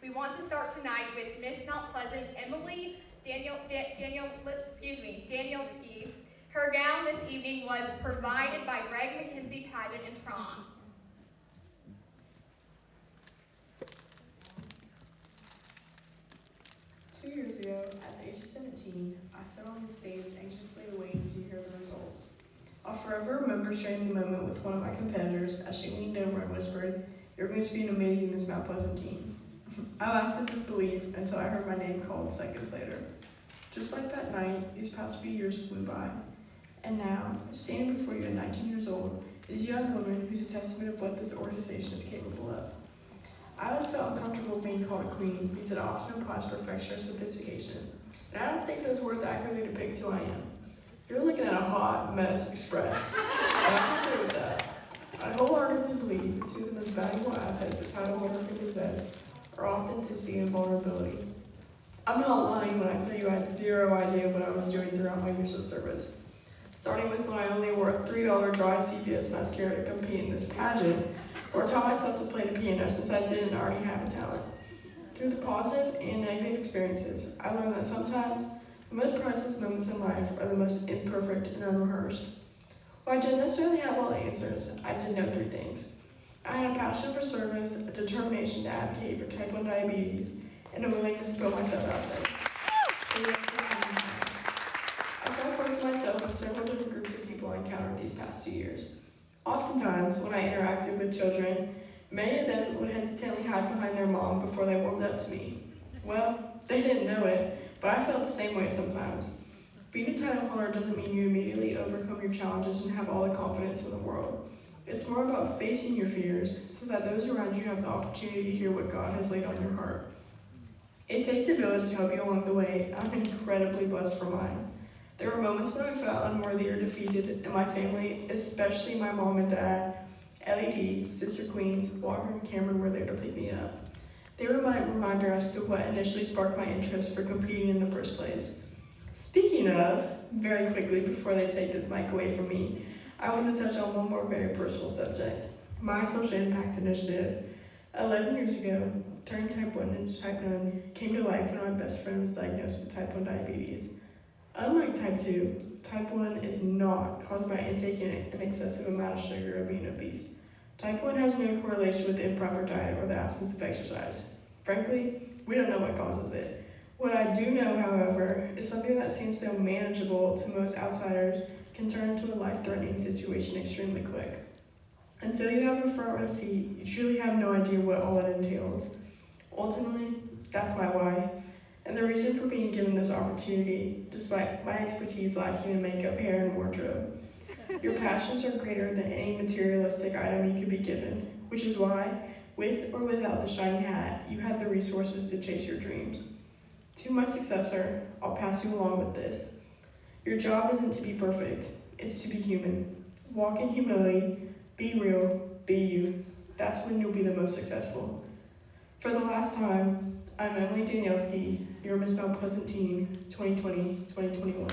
We want to start tonight with Miss Mount Pleasant Emily Danielski. Her gown this evening was provided by Greg McKenzie Pageant and Prom. 2 years ago, at the age of 17, I sat on the stage anxiously waiting to hear the results. I'll forever remember sharing the moment with one of my competitors as she leaned over and whispered, "You're going to be an amazing Miss Mount Pleasant teen." I laughed in disbelief until I heard my name called seconds later. Just like that night, these past few years flew by. And now, standing before you at 19 years old, is a young woman who's a testament of what this organization is capable of. I always felt uncomfortable being called a queen because it often implies perfection or sophistication, and I don't think those words accurately depict who I am. You're looking at a hot mess express, and I'm okay with that. I wholeheartedly believe two of the most valuable assets that titleholder can possess are authenticity and vulnerability. I'm not lying when I tell you I had zero idea what I was doing throughout my years of service. Starting with when I only wore a $3 dry CVS mascara to compete in this pageant, or taught myself to play the piano since I didn't already have a talent. Through the positive and negative experiences, I learned that sometimes the most priceless moments in life are the most imperfect and unrehearsed. While I didn't necessarily have all the answers, I did know 3 things. I had a passion for service, a determination to advocate for type 1 diabetes, and a willingness to put myself out there. I started pointing to myself and several different groups of people I encountered these past 2 years. Oftentimes, when I interacted with children, many of them would hesitantly hide behind their mom before they warmed up to me. Well, they didn't know it, but I felt the same way sometimes. Being a title holder doesn't mean you immediately overcome your challenges and have all the confidence in the world. It's more about facing your fears so that those around you have the opportunity to hear what God has laid on your heart. It takes a village to help you along the way. I'm incredibly blessed for mine. There were moments when I felt unworthy or defeated, and my family, especially my mom and dad, LED, Sister Queens, Walker, and Cameron were there to pick me up. They were my reminder as to what initially sparked my interest for competing in the first place. Speaking of, very quickly before they take this mic away from me, I want to touch on one more very personal subject, my social impact initiative. 11 years ago, turning type 1 into type 9 came to life when my best friend was diagnosed with type 1 diabetes. Unlike type 2, type 1 is not caused by intaking an excessive amount of sugar or being obese. Type 1 has no correlation with improper diet or the absence of exercise. Frankly, we don't know what causes it. What I do know, however, is something that seems so manageable to most outsiders can turn into a life-threatening situation extremely quick. Until you have a front row seat, you truly have no idea what all it entails. Ultimately, that's my why, and the reason for being given this opportunity, despite my expertise lacking in makeup, hair, and wardrobe. Your passions are greater than any materialistic item you could be given, which is why, with or without the shiny hat, you have the resources to chase your dreams. To my successor, I'll pass you along with this. Your job isn't to be perfect, it's to be human. Walk in humility, be real, be you. That's when you'll be the most successful. For the last time, I'm Emily Danielski, your Miss Mount Pleasant Teen, 2020-2021.